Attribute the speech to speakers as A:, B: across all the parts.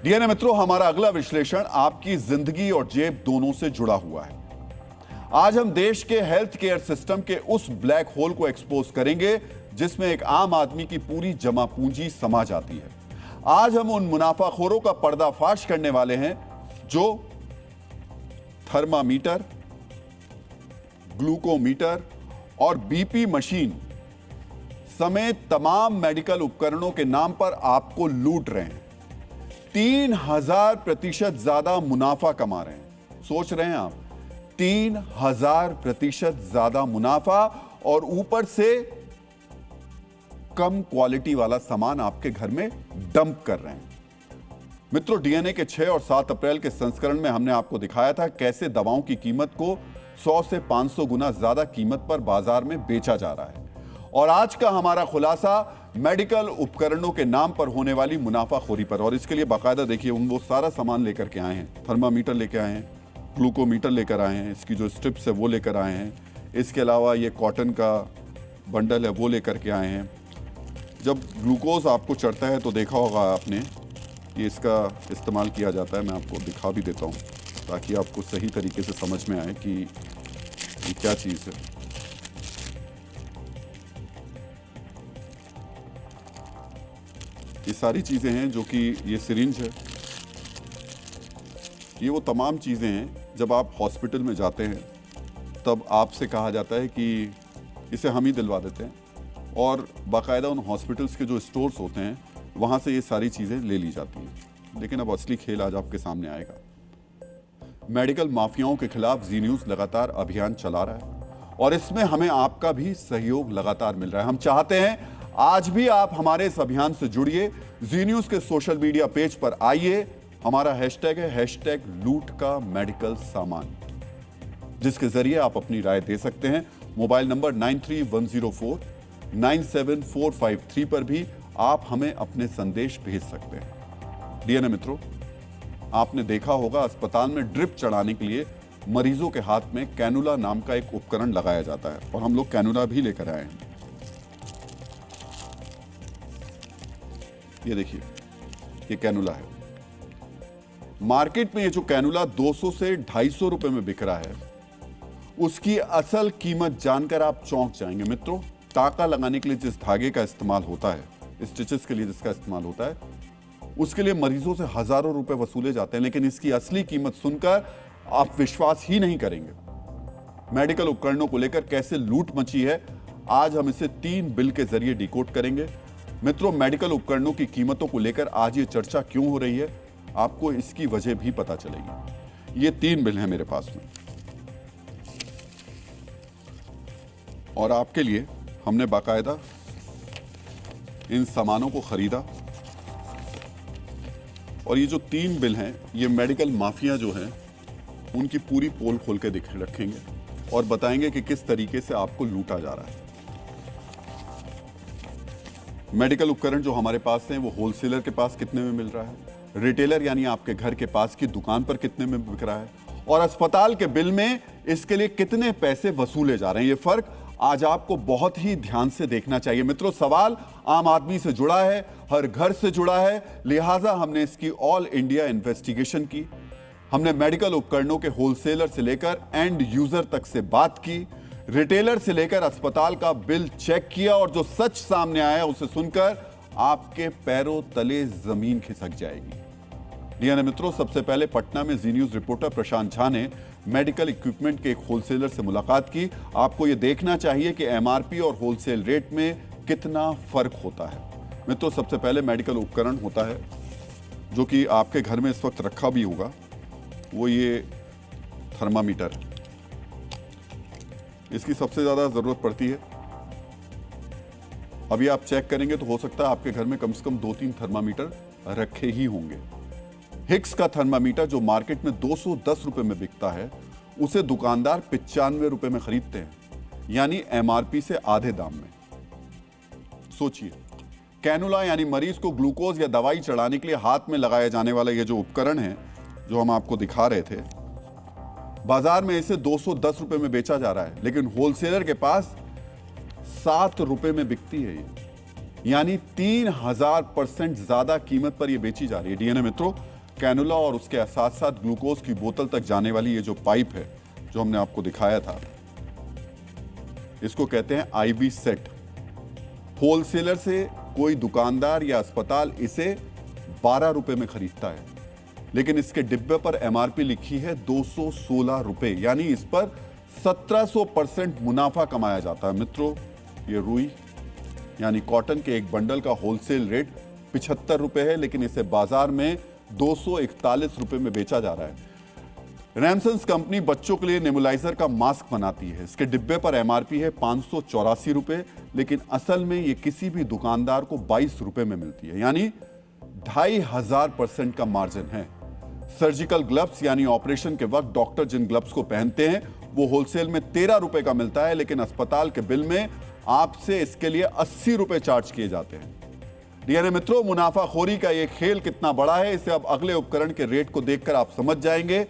A: DNA मित्रों, हमारा अगला विश्लेषण आपकी जिंदगी और जेब दोनों से जुड़ा हुआ है। आज हम देश के हेल्थ केयर सिस्टम के उस ब्लैक होल को एक्सपोज करेंगे जिसमें एक आम आदमी की पूरी जमा पूंजी समा जाती है। आज हम उन मुनाफाखोरों का पर्दाफाश करने वाले हैं जो थर्मामीटर, ग्लूकोमीटर और बीपी मशीन समेत तमाम मेडिकल उपकरणों के नाम पर आपको लूट रहे हैं। 3000% ज्यादा मुनाफा कमा रहे हैं। सोच रहे हैं आप, 3000% ज्यादा मुनाफा और ऊपर से कम क्वालिटी वाला सामान आपके घर में डंप कर रहे हैं। मित्रों, डीएनए के 6 और 7 अप्रैल के संस्करण में हमने आपको दिखाया था कैसे दवाओं की कीमत को 100 से 500 गुना ज्यादा कीमत पर बाजार में बेचा जा रहा है। और आज का हमारा खुलासा मेडिकल उपकरणों के नाम पर होने वाली मुनाफाखोरी पर। और इसके लिए बाकायदा देखिए, वो सारा सामान लेकर के आए हैं। थर्मामीटर लेकर आए हैं, ग्लूकोमीटर लेकर आए हैं, इसकी जो स्ट्रिप्स है वो लेकर आए हैं। इसके अलावा ये कॉटन का बंडल है वो लेकर के आए हैं। जब ग्लूकोज आपको चढ़ता है तो देखा होगा आपने, ये इसका इस्तेमाल किया जाता है। मैं आपको दिखा भी देता हूँ ताकि आपको सही तरीके से समझ में आए कि ये क्या चीज़ है। ये सारी चीज़ें हैं जो कि ये सिरिंज है, ये वो तमाम चीज़ें हैं जब आप हॉस्पिटल में जाते हैं तब आपसे कहा जाता है कि इसे हम ही दिलवा देते हैं। और बाकायदा उन हॉस्पिटल्स के जो स्टोर्स होते हैं वहाँ से ये सारी चीज़ें ले ली जाती हैं। लेकिन अब असली खेल आज आपके सामने आएगा। मेडिकल माफियाओं के खिलाफ जी न्यूज़ लगातार अभियान चला रहा है और इसमें हमें आपका भी सहयोग लगातार मिल रहा है। हम चाहते हैं आज भी आप हमारे इस अभियान से जुड़िए। जी न्यूज़ के सोशल मीडिया पेज पर आइए। हमारा हैशटैग है #लूट का मेडिकल सामान, जिसके जरिए आप अपनी राय दे सकते हैं। मोबाइल नंबर 9310497453 पर भी आप हमें अपने संदेश भेज सकते हैं। डीएनए मित्रों, आपने देखा होगा अस्पताल में ड्रिप चढ़ाने के लिए मरीजों के हाथ में कैनुला नाम का एक उपकरण लगाया जाता है और हम लोग कैनुला भी लेकर आए हैं। ये देखिए, ये कैनुला है। मार्केट में ये जो कैनुला 200 से 250 रुपए में बिक रहा है, उसकी असल कीमत जानकर आप चौंक जाएंगे। मित्रों, टाका लगाने के लिए जिस धागे का इस्तेमाल होता है, स्टिचेस के लिए जिसका इस्तेमाल होता है, उसके लिए मरीजों से हजारों रुपए वसूले जाते हैं। लेकिन इसकी असली कीमत सुनकर आप विश्वास ही नहीं करेंगे। मेडिकल उपकरणों को लेकर कैसे लूट मची है, आज हम इसे 3 बिल के जरिए डिकोड करेंगे। मित्रों, मेडिकल उपकरणों की कीमतों को लेकर आज ये चर्चा क्यों हो रही है, आपको इसकी वजह भी पता चलेगी। ये 3 बिल हैं मेरे पास में और आपके लिए हमने बाकायदा इन सामानों को खरीदा। और ये जो 3 बिल हैं, ये मेडिकल माफिया जो हैं उनकी पूरी पोल खोल के रखेंगे और बताएंगे कि किस तरीके से आपको लूटा जा रहा है। मेडिकल उपकरण जो हमारे पास हैं वो होलसेलर के पास कितने में मिल रहा है, रिटेलर यानी आपके घर के पास की दुकान पर कितने में बिक रहा है, और अस्पताल के बिल में इसके लिए कितने पैसे वसूले जा रहे हैं। ये फर्क आज आपको बहुत ही ध्यान से देखना चाहिए। मित्रों, सवाल आम आदमी से जुड़ा है, हर घर से जुड़ा है, लिहाजा हमने इसकी ऑल इंडिया इन्वेस्टिगेशन की। हमने मेडिकल उपकरणों के होलसेलर से लेकर एंड यूजर तक से बात की, रिटेलर से लेकर अस्पताल का बिल चेक किया और जो सच सामने आया उसे सुनकर आपके पैरों तले जमीन खिसक जाएगी। डीएनए मित्रों, सबसे पहले पटना में जी न्यूज़ रिपोर्टर प्रशांत झा ने मेडिकल इक्विपमेंट के एक होलसेलर से मुलाकात की। आपको यह देखना चाहिए कि एमआरपी और होलसेल रेट में कितना फर्क होता है। मित्रों, सबसे पहले मेडिकल उपकरण होता है जो कि आपके घर में इस वक्त रखा भी होगा, वो ये थर्मामीटर है। इसकी सबसे ज्यादा जरूरत पड़ती है। अभी आप चेक करेंगे तो हो सकता है आपके घर में कम से कम 2-3 थर्मामीटर रखे ही होंगे। हिक्स का थर्मामीटर जो मार्केट में 210 रुपए में बिकता है, उसे दुकानदार 95 रुपए में खरीदते हैं, यानी एमआरपी से आधे दाम में। सोचिए, कैनुला यानी मरीज को ग्लूकोज या दवाई चढ़ाने के लिए हाथ में लगाया जाने वाला यह जो उपकरण है जो हम आपको दिखा रहे थे, बाजार में इसे 210 रुपए में बेचा जा रहा है, लेकिन होलसेलर के पास 7 रुपए में बिकती है ये, यानी 3000% ज्यादा कीमत पर यह बेची जा रही है। डीएनए मित्रों, कैनुला और उसके साथ साथ ग्लूकोज की बोतल तक जाने वाली ये जो पाइप है जो हमने आपको दिखाया था, इसको कहते हैं आईवी सेट। होलसेलर से कोई दुकानदार या अस्पताल इसे 12 रुपए में खरीदता है, लेकिन इसके डिब्बे पर एमआरपी लिखी है 216 रुपए, यानी इस पर 1700% मुनाफा कमाया जाता है। मित्रों, ये रुई यानी कॉटन के एक बंडल का होलसेल रेट 75 रुपए है, लेकिन इसे बाजार में 241 रुपए में बेचा जा रहा है। रैमसन्स कंपनी बच्चों के लिए नेबुलाइजर का मास्क बनाती है। इसके डिब्बे पर एमआरपी है 584 रुपए, लेकिन असल में ये किसी भी दुकानदार को 22 रुपए में मिलती है, यानी 2500% का मार्जिन है। सर्जिकल ग्लव्स यानी ऑपरेशन के वक्त डॉक्टर जिन ग्लव्स को पहनते हैं वो होलसेल में 13 रुपए का मिलता है, लेकिन अस्पताल के बिल में आपसे इसके लिए 80 रुपए चार्ज किए जाते हैं। यानी मित्रों, मुनाफाखोरी का ये खेल कितना बड़ा है, इसे अब अगले उपकरण के रेट को देखकर आप समझ जाएंगे।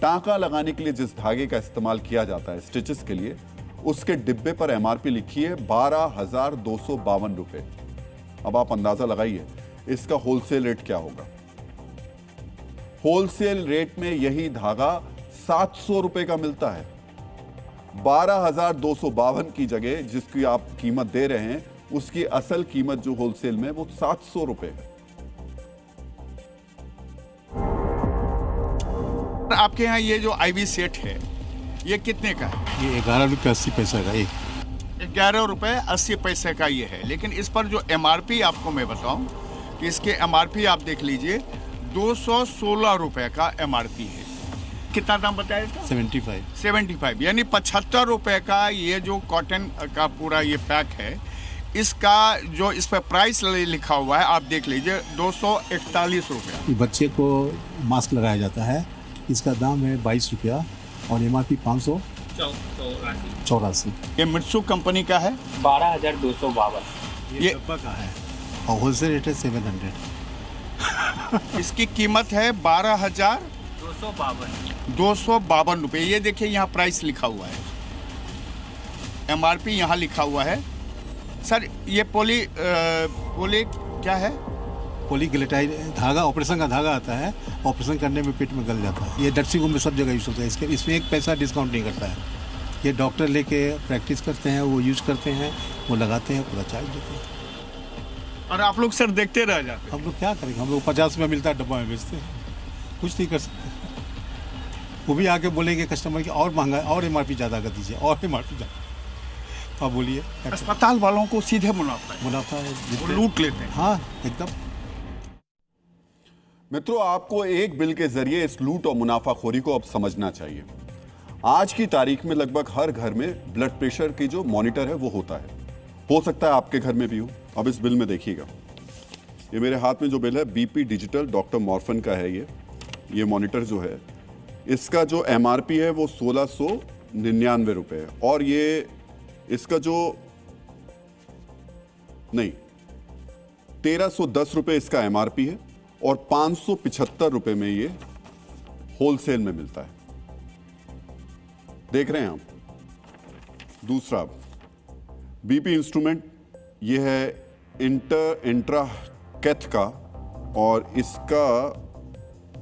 A: टांका लगाने के लिए जिस धागे का इस्तेमाल किया जाता है स्टिचेस के लिए, उसके डिब्बे पर एमआरपी लिखी है 12,252 रुपए। अब आप अंदाजा लगाइए इसका होलसेल रेट क्या होगा। होलसेल रेट में यही धागा 700 रुपए का मिलता है। 12,252 की जगह जिसकी आप कीमत दे रहे हैं, उसकी असल कीमत जो होलसेल में वो 700 रुपए है।
B: आपके यहाँ ये जो आईवी सेट है ये कितने का है?
C: ये 11 रुपये 80 पैसे का एक।
B: 11 रुपए 80 पैसे का ये है, लेकिन इस पर जो एमआरपी आपको मैं बताऊं कि इसके एमआरपी आप देख लीजिए 216 रुपए का एमआरपी है। कितना दाम बताया था?
C: 75
B: यानी 75 रुपए का ये जो कॉटन का पूरा ये पैक है, इसका जो इस पर प्राइस लिखा हुआ है आप देख लीजिए 241 रुपया।
C: बच्चे को मास्क लगाया जाता है, इसका दाम है 22 रुपया और एमआरपी 584।
B: ये मित्सु कंपनी का है
C: 12,252। ये डब्बा का है और होलसेल रेट है 700।
B: इसकी कीमत है 12,252 रुपये। ये देखिए यहाँ प्राइस लिखा हुआ है, एमआरपी यहाँ लिखा हुआ है। सर ये पोली क्या है?
C: पॉलीग्लिटाइड धागा, ऑपरेशन का धागा आता है, ऑपरेशन करने में पेट में गल जाता है। ये नर्सिंग होम में सब जगह यूज होता है। इसमें एक पैसा डिस्काउंट नहीं करता है। ये डॉक्टर लेके प्रैक्टिस करते हैं, वो यूज करते हैं, वो लगाते हैं, पूरा चार्ज देते हैं।
B: और आप लोग सर देखते रह जाते हैं।
C: हम लोग क्या करेंगे? हम लोग 50 रुपये मिलता है, डब्बा में बेचते हैं, कुछ नहीं कर सकते। वो भी आके बोलेंगे कस्टमर की और महंगा, और एमआरपी ज़्यादा कर दीजिए, और एमआरपी ज़्यादा। आप बोलिए।
B: अस्पताल वालों को सीधे मुनाफा
C: है,
B: वो लूट लेते हैं।
C: हाँ एकदम।
A: मित्रों, आपको एक बिल के जरिए इस लूट और मुनाफाखोरी को अब समझना चाहिए। आज की तारीख में लगभग हर घर में ब्लड प्रेशर की जो मॉनिटर है वो होता है। हो सकता है आपके घर में भी हो। अब इस बिल में देखिएगा, ये मेरे हाथ में जो बिल है बीपी डिजिटल डॉक्टर मॉर्फन का है। ये मॉनिटर जो है, इसका जो एमआरपी है वो 1699 रुपए है, और ये इसका जो 1310 रुपए इसका एमआरपी है, और 575 रुपए में ये होलसेल में मिलता है। देख रहे हैं आप। दूसरा बीपी इंस्ट्रूमेंट, ये है इंट्रा कैथ का, और इसका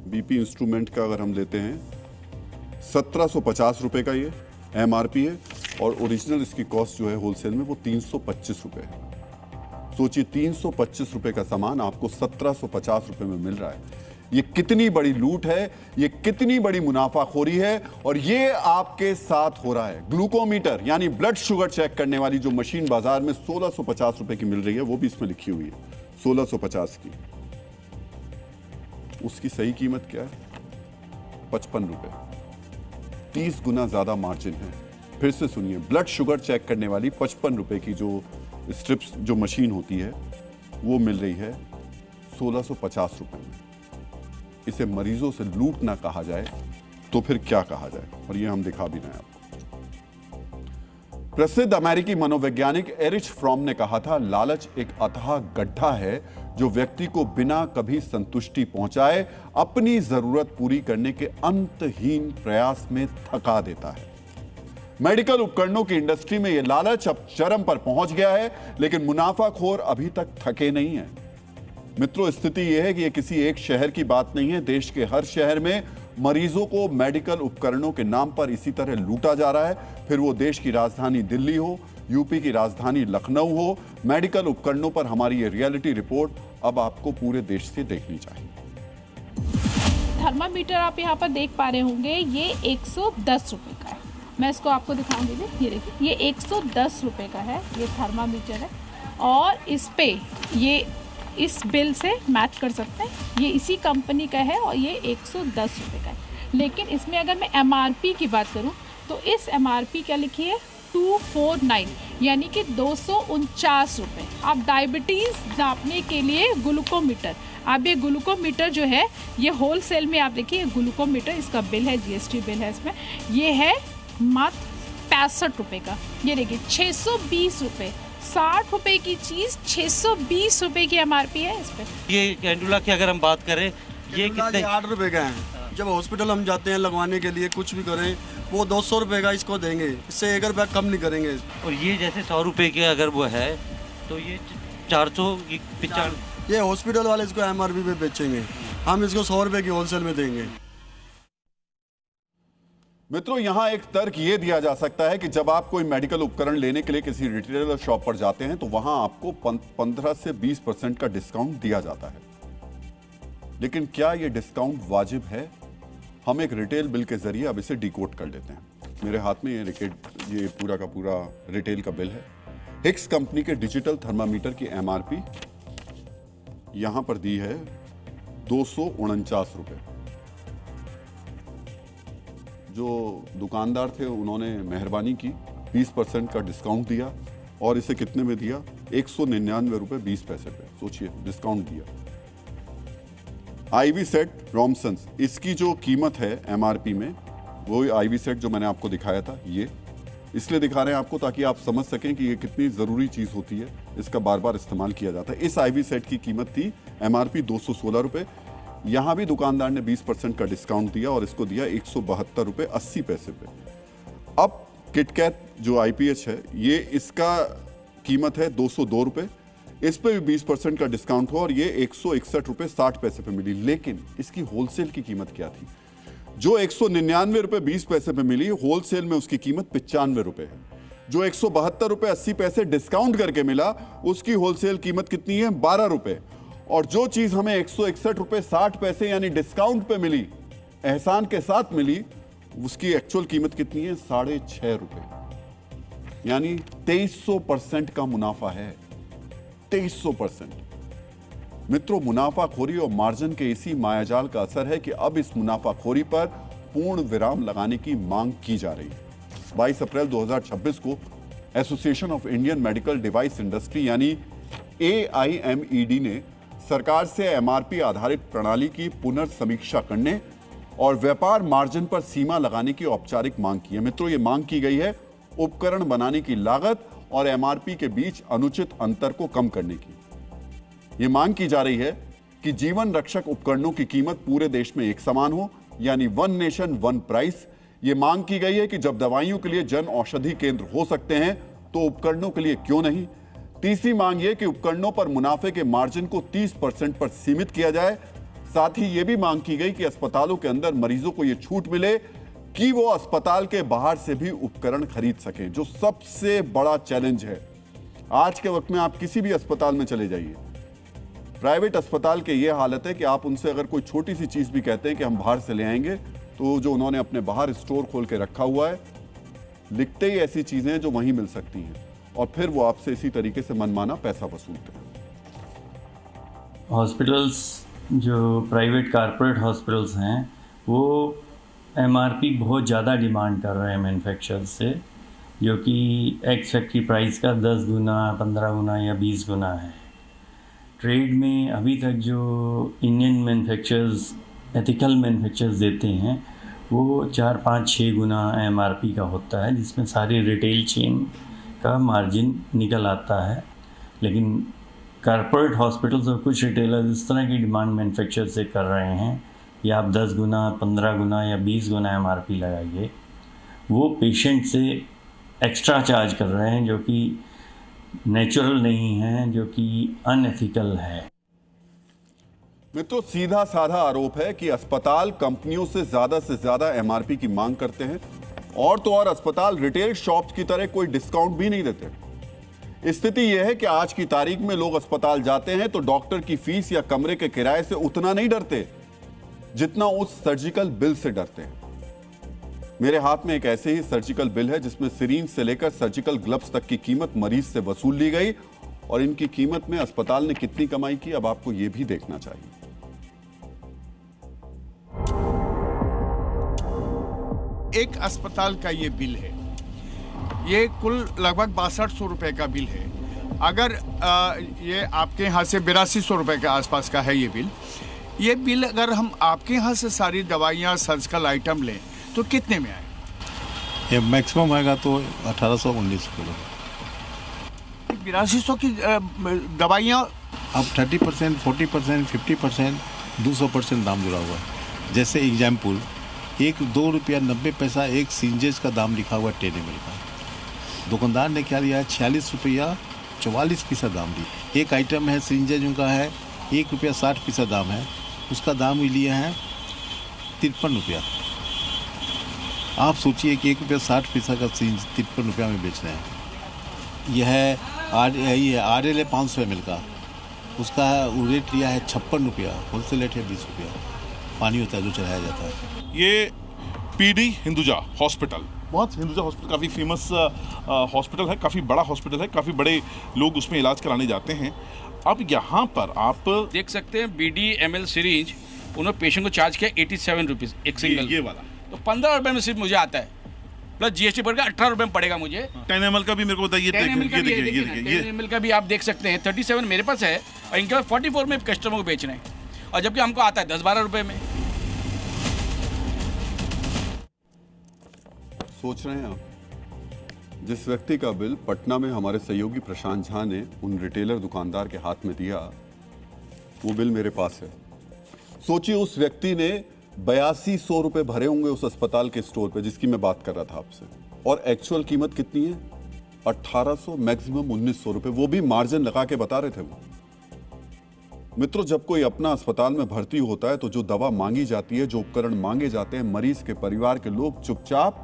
A: बीपी इंस्ट्रूमेंट का अगर हम लेते हैं 1750 रुपए का ये एमआरपी है, और ओरिजिनल इसकी कॉस्ट जो है होलसेल में वो 325 रुपए है। सोचिए 325 रुपए का सामान आपको 1750 रुपए में मिल रहा है। ये कितनी बड़ी लूट है, ये कितनी बड़ी मुनाफाखोरी है, और ये आपके साथ हो रहा है। ग्लूकोमीटर यानी ब्लड शुगर चेक करने वाली जो मशीन बाजार में 1650 रुपए की मिल रही है, वो भी इसमें लिखी हुई है 1650 की। उसकी सही कीमत क्या है? 55 रुपए। 30 गुना ज्यादा मार्जिन है। फिर से सुनिए, ब्लड शुगर चेक करने वाली 55 रुपए की जो स्ट्रिप्स जो मशीन होती है वो मिल रही है 1650 रुपए में। इसे मरीजों से लूट ना कहा जाए तो फिर क्या कहा जाए? और ये हम दिखा भी रहे हैं आपको। प्रसिद्ध अमेरिकी मनोवैज्ञानिक एरिच फ्रॉम ने कहा था, लालच एक अथाह गड्ढा है जो व्यक्ति को बिना कभी संतुष्टि पहुंचाए अपनी जरूरत पूरी करने के अंतहीन प्रयास में थका देता है। मेडिकल उपकरणों की इंडस्ट्री में यह लालच अब चरम पर पहुंच गया है, लेकिन मुनाफाखोर अभी तक थके नहीं है। मित्रों, स्थिति यह है कि ये किसी एक शहर की बात नहीं है। देश के हर शहर में मरीजों को मेडिकल उपकरणों के नाम पर इसी तरह लूटा जा रहा है। फिर वो देश की राजधानी दिल्ली हो, यूपी की राजधानी लखनऊ हो, मेडिकल उपकरणों पर हमारी ये रियलिटी रिपोर्ट अब आपको पूरे देश से देखनी चाहिए।
D: थर्मामीटर आप यहाँ पर देख पा रहे होंगे, ये 110 रुपए का है। मैं इसको आपको दिखाऊंगी। ये देखिए, ये 110 रुपए का है, ये थर्मामीटर है। और इस पे ये इस बिल से मैच कर सकते हैं, ये इसी कंपनी का है और ये 110 रुपए का है। लेकिन इसमें अगर मैं MRP की बात करूं तो इस MRP क्या लिखी है, 249, यानी कि 249 रुपये। आप डायबिटीज़ नापने के लिए ग्लूकोमीटर, आप ये ग्लूकोमीटर जो है ये होलसेल में आप देखिए, ग्लूकोमीटर इसका बिल है, GST बिल है इसमें, ये है मात्र 65 रुपये का। ये देखिए 620 रुपये, 60 रुपये की चीज़ 620 रुपये की MRP है इस पर।
E: ये कैंडुला की अगर हम बात करें, ये कितने
F: 8 रुपए का है। जब हॉस्पिटल हम जाते हैं लगवाने के लिए, कुछ भी करें, वो 200 रुपये का इसको देंगे, इससे 1 रुपया कम नहीं करेंगे।
E: और ये जैसे 100 रुपये के अगर वो है तो ये 495।
F: ये हॉस्पिटल वाले इसको MRP पे बेचेंगे, हम इसको 100 रुपये की होलसेल में देंगे।
A: मित्रों, यहां एक तर्क यह दिया जा सकता है कि जब आप कोई मेडिकल उपकरण लेने के लिए किसी रिटेलर शॉप पर जाते हैं तो वहां आपको 15 से 20% का डिस्काउंट दिया जाता है। लेकिन क्या यह डिस्काउंट वाजिब है? हम एक रिटेल बिल के जरिए अब इसे डिकोड कर लेते हैं। मेरे हाथ में ये पूरा का पूरा रिटेल का बिल है। हिक्स कंपनी के डिजिटल थर्मामीटर की MRP यहां पर दी है 249 रुपये। जो दुकानदार थे उन्होंने मेहरबानी की 20% का डिस्काउंट दिया और इसे कितने में दिया, 199 रुपये 20 पैसे पे। सोचिए, डिस्काउंट दिया। IV सेट रॉमसन्स, इसकी जो कीमत है MRP में, वो IV सेट जो मैंने आपको दिखाया था, ये इसलिए दिखा रहे हैं आपको ताकि आप समझ सकें कि ये कितनी ज़रूरी चीज़ होती है, इसका बार बार इस्तेमाल किया जाता है। इस IV सेट की कीमत थी MRP 216 रुपये। यहाँ भी दुकानदार ने 20% का डिस्काउंट दिया और इसको दिया 172 रुपये 80 पैसे पे। अब किटकैट जो IPH है, ये इसका कीमत है 202 रुपये, इस पे भी 20% का डिस्काउंट हुआ और ये 161 रुपये 60 पैसे पे मिली। लेकिन इसकी होलसेल की कीमत क्या थी? जो 199 रुपये 20 पैसे पे मिली, होलसेल में उसकी कीमत 95 रुपये है। जो 172 रुपये 80 पैसे डिस्काउंट करके मिला, उसकी होलसेल कीमत कितनी है, 12 रुपये। और जो चीज हमें 161 रुपये 60 पैसे यानी डिस्काउंट पे मिली, एहसान के साथ मिली, उसकी एक्चुअल कीमत कितनी है, 6.5 रुपये, यानी 2300% का मुनाफा है। 2300%। मित्रों, मुनाफाखोरी और मार्जिन के इसी मायाजाल का असर है कि अब इस मुनाफाखोरी पर पूर्ण विराम लगाने की मांग की जा रही है। 22 अप्रैल 2026 को association of Indian medical device industry यानी AIMED ने सरकार से MRP आधारित प्रणाली की पुनर्समीक्षा करने और व्यापार मार्जिन पर सीमा लगाने की औपचारिक मांग की है। मित्रों, ये मांग की गई है उपकरण बनाने की लागत और MRP के बीच अनुचित अंतर को कम करने की। ये मांग की जा रही है कि जीवन रक्षक उपकरणों की कीमत पूरे देश में एक समान हो, यानी वन नेशन वन प्राइस। ये मांग की गई है कि जब दवाइयों के लिए जन औषधि केंद्र हो सकते हैं तो उपकरणों के लिए क्यों नहीं। तीसरी मांग यह कि उपकरणों पर मुनाफे के मार्जिन को 30% पर सीमित किया जाए। साथ ही यह भी मांग की गई कि अस्पतालों के अंदर मरीजों को यह छूट मिले कि वो अस्पताल के बाहर से भी उपकरण खरीद सकें, जो सबसे बड़ा चैलेंज है। आज के वक्त में आप किसी भी अस्पताल में चले जाइए, प्राइवेट अस्पताल के ये हालत है कि आप उनसे अगर कोई छोटी सी चीज भी कहते हैं कि हम बाहर से ले आएंगे, तो जो उन्होंने अपने बाहर स्टोर खोल के रखा हुआ है, लिखते ही ऐसी चीजें जो वहीं मिल सकती हैं, और फिर वो आपसे इसी तरीके से मनमाना पैसा वसूलते हैं।
G: हॉस्पिटल्स जो प्राइवेट कारपोरेट हॉस्पिटल्स हैं, वो MRP बहुत ज़्यादा डिमांड कर रहे हैं मैन्युफैक्चरर्स से, जो कि एक्स फैक्ट्री प्राइस का 10 गुना, 15 गुना या 20 गुना है। ट्रेड में अभी तक जो इंडियन मैन्युफैक्चरर्स, एथिकल मैन्युफैक्चरर्स देते हैं, वो 4, 5, 6 गुना MRP का होता है, जिसमें सारी रिटेल चेन का मार्जिन निकल आता है। लेकिन कारपोरेट हॉस्पिटल्स और कुछ रिटेलर्स इस तरह की डिमांड मैन्युफैक्चर से कर रहे हैं कि आप 10 गुना, 15 गुना या 20 गुना MRP लगाइए। वो पेशेंट से एक्स्ट्रा चार्ज कर रहे हैं, जो कि नेचुरल नहीं है, जो कि अनएथिकल है।
A: मित्रों, सीधा साधा आरोप है कि अस्पताल कंपनियों से ज्यादा एमआरपी की मांग करते हैं और तो और अस्पताल रिटेल शॉप्स की तरह कोई डिस्काउंट भी नहीं देते। स्थिति यह है कि आज की तारीख में लोग अस्पताल जाते हैं तो डॉक्टर की फीस या कमरे के किराए से उतना नहीं डरते जितना उस सर्जिकल बिल से डरते हैं। मेरे हाथ में एक ऐसे ही सर्जिकल बिल है जिसमें सिरिंज से लेकर सर्जिकल ग्लव्स तक की कीमत मरीज से वसूल ली गई और इनकी कीमत में अस्पताल ने कितनी कमाई की, अब आपको यह भी देखना चाहिए।
B: एक अस्पताल का ये बिल है, ये कुल लगभग 6200 रुपए का बिल है। अगर ये आपके यहाँ से 8200 रुपए के आसपास का है ये बिल अगर हम आपके यहाँ से सारी दवाइयाँ सर्जिकल आइटम लें तो कितने में आए?
C: ये मैक्सिमम आएगा तो 1800-1900 किलो।
B: 8200 की दवाइयाँ
C: अब 30%, 40%, 50%, 200% दाम जुड़ा हुआ है। जैसे एग्जाम्पल, 2 रुपया 90 पैसा एक सिंजेस का दाम लिखा हुआ 10 ml का। दुकानदार ने क्या दिया है, 46 रुपया 44 पैसा दाम दी। एक आइटम है सिंजेज उनका है 1 रुपया 60 पैसा दाम है, उसका दाम भी लिया है 53 रुपया। आप सोचिए कि 1 रुपया 60 पैसा का सिंज 53 रुपया में बेच रहे हैं। यह है RL है 500 ml का, उसका रेट लिया है 56 रुपया, होलसेल रेट है 20 रुपया। पानी होता है जो चढ़ाया जाता है।
H: ये PD हिंदुजा हॉस्पिटल, बहुत हिंदुजा हॉस्पिटल काफ़ी फेमस हॉस्पिटल है, काफ़ी बड़ा हॉस्पिटल है, काफ़ी बड़े लोग उसमें इलाज कराने जाते हैं। अब यहाँ पर आप
I: देख सकते हैं BD ml सीरीज उन्होंने पेशेंट को चार्ज किया 87 रुपीज़ एक सिंगल,
H: ये वाला
I: तो 15 रुपये में सिर्फ मुझे आता है, प्लस GST बढ़ गया 18 रुपये में पड़ेगा मुझे।
H: 10 ml का भी मेरे को बताइए,
I: 10 ml का भी आप देख सकते हैं 37 मेरे पास है और इनके पास 44 में कस्टमर को बेच रहे हैं, और जबकि हमको आता है 10-12 रुपये में।
A: सोच रहे हैं आप, जिस व्यक्ति का बिल पटना में हमारे सहयोगी प्रशांत झा ने उन रिटेलर दुकानदार के हाथ में दिया, वो बिल मेरे पास है। सोचिए उस व्यक्ति ने 8200 रुपए भरे होंगे उस अस्पताल के स्टोर पे जिसकी मैं बात कर रहा था आपसे, और एक्चुअल कीमत कितनी है? 1800, मैक्सिमम 1900 रुपए, वो भी मार्जिन लगा के बता रहे थे वो। मित्रों, जब कोई अपना अस्पताल में भर्ती होता है तो जो दवा मांगी जाती है, जो उपकरण मांगे जाते हैं, मरीज के परिवार के लोग चुपचाप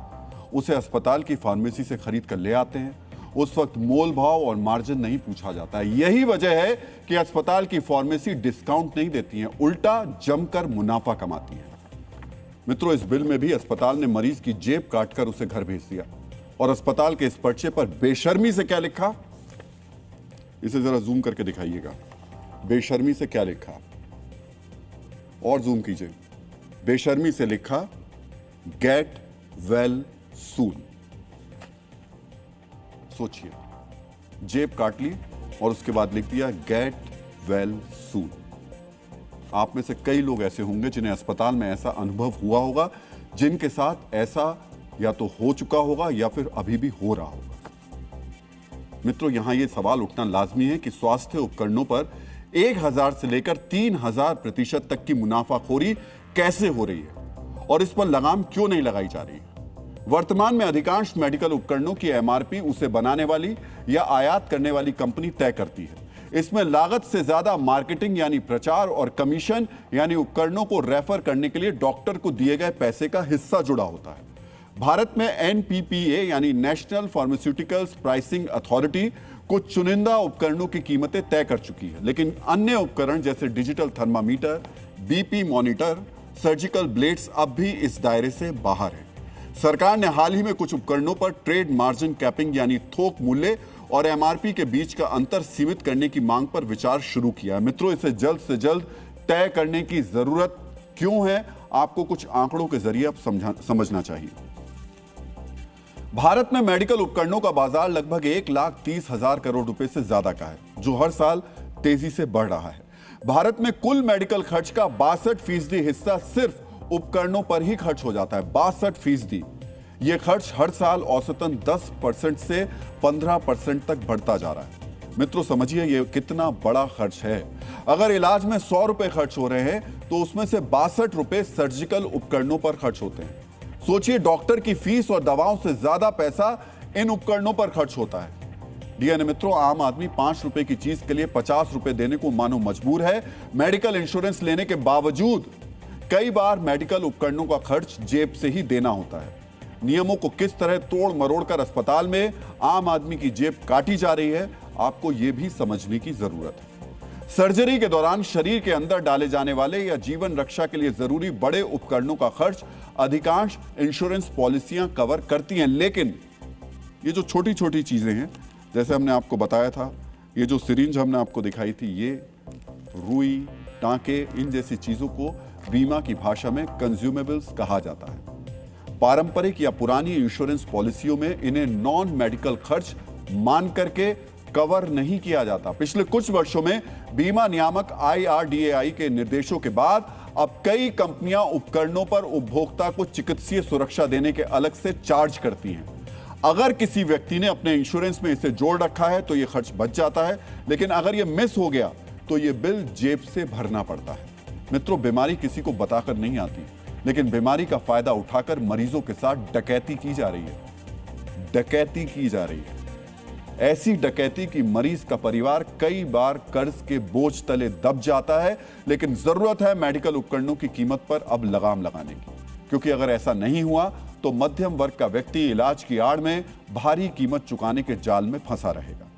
A: उसे अस्पताल की फार्मेसी से खरीद कर ले आते हैं। उस वक्त मोल भाव और मार्जिन नहीं पूछा जाता है। यही वजह है कि अस्पताल की फार्मेसी डिस्काउंट नहीं देती है, उल्टा जमकर मुनाफा कमाती है। मित्रों, इस बिल में भी अस्पताल ने मरीज की जेब काटकर उसे घर भेज दिया। और अस्पताल के इस पर्चे पर बेशर्मी से क्या लिखा, इसे जरा जूम करके दिखाइएगा। बेशर्मी से क्या लिखा, और जूम कीजिए। बेशर्मी से लिखा, गेट वेल सून। सोचिए, जेब काट ली और उसके बाद लिख दिया गेट वेल सून। आप में से कई लोग ऐसे होंगे जिन्हें अस्पताल में ऐसा अनुभव हुआ होगा, जिनके साथ ऐसा या तो हो चुका होगा या फिर अभी भी हो रहा होगा। मित्रों, यहां यह सवाल उठना लाजमी है कि स्वास्थ्य उपकरणों पर 1000 से लेकर 3000% तक की मुनाफाखोरी कैसे हो रही है और इस पर लगाम क्यों नहीं लगाई जा रही है। वर्तमान में अधिकांश मेडिकल उपकरणों की एमआरपी उसे बनाने वाली या आयात करने वाली कंपनी तय करती है। इसमें लागत से ज्यादा मार्केटिंग यानी प्रचार और कमीशन यानी उपकरणों को रेफर करने के लिए डॉक्टर को दिए गए पैसे का हिस्सा जुड़ा होता है। भारत में NPPA यानी नेशनल फार्मास्यूटिकल्स प्राइसिंग अथॉरिटी कुछ चुनिंदा उपकरणों की कीमतें तय कर चुकी है, लेकिन अन्य उपकरण जैसे digital thermometer, BP monitor, surgical blades अब भी इस दायरे से बाहर है। सरकार ने हाल ही में कुछ उपकरणों पर ट्रेड मार्जिन कैपिंग यानी थोक मूल्य और एमआरपी के बीच का अंतर सीमित करने की मांग पर विचार शुरू किया है। मित्रों, इसे जल्द से जल्द तय करने की जरूरत क्यों है, आपको कुछ आंकड़ों के जरिए अब समझना चाहिए। भारत में मेडिकल उपकरणों का बाजार लगभग 1,30,000 करोड़ रुपए से ज्यादा का है, जो हर साल तेजी से बढ़ रहा है। भारत में कुल मेडिकल खर्च का 62% हिस्सा सिर्फ उपकरणों पर ही खर्च हो जाता है। 62%। यह खर्च हर साल औसतन 10% से 15% तक बढ़ता जा रहा है। मित्रों, समझिए यह कितना बड़ा खर्च है। अगर इलाज में 100 रुपए खर्च हो रहे हैं तो उसमें से 62 रुपए सर्जिकल उपकरणों पर खर्च होते हैं। सोचिए, डॉक्टर की फीस और दवाओं से ज्यादा पैसा इन उपकरणों पर खर्च होता है। डीएनए मित्रों, आम आदमी 5 रुपए की चीज के लिए 50 रुपए देने को मानो मजबूर है। मेडिकल इंश्योरेंस लेने के बावजूद कई बार मेडिकल उपकरणों का खर्च जेब से ही देना होता है। नियमों को किस तरह तोड़ मरोड़ कर अस्पताल में आम आदमी की जेब काटी जा रही है, आपको यह भी समझने की जरूरत है। सर्जरी के दौरान शरीर के अंदर डाले जाने वाले या जीवन रक्षा के लिए जरूरी बड़े उपकरणों का खर्च अधिकांश इंश्योरेंस पॉलिसियां कवर करती हैं, लेकिन ये जो छोटी छोटी चीजें हैं, जैसे हमने आपको बताया था, ये जो सिरिंज हमने आपको दिखाई थी, ये रुई, टांके, इन जैसी चीजों को बीमा की भाषा में कंज्यूमेबल्स कहा जाता है। पारंपरिक या पुरानी इंश्योरेंस पॉलिसियों में इन्हें नॉन मेडिकल खर्च मान करके कवर नहीं किया जाता। पिछले कुछ वर्षों में बीमा नियामक IRDAI के निर्देशों के बाद अब कई कंपनियां उपकरणों पर उपभोक्ता को चिकित्सीय सुरक्षा देने के अलग से चार्ज करती हैं। अगर किसी व्यक्ति ने अपने इंश्योरेंस में इसे जोड़ रखा है तो यह खर्च बच जाता है, लेकिन अगर यह मिस हो गया तो यह बिल जेब से भरना पड़ता है। मित्रों, बीमारी किसी को बताकर नहीं आती, लेकिन बीमारी का फायदा उठाकर मरीजों के साथ डकैती की जा रही है। डकैती की जा रही है, ऐसी डकैती की मरीज का परिवार कई बार कर्ज के बोझ तले दब जाता है। लेकिन जरूरत है मेडिकल उपकरणों की कीमत पर अब लगाम लगाने की, क्योंकि अगर ऐसा नहीं हुआ तो मध्यम वर्ग का व्यक्ति इलाज की आड़ में भारी कीमत चुकाने के जाल में फंसा रहेगा।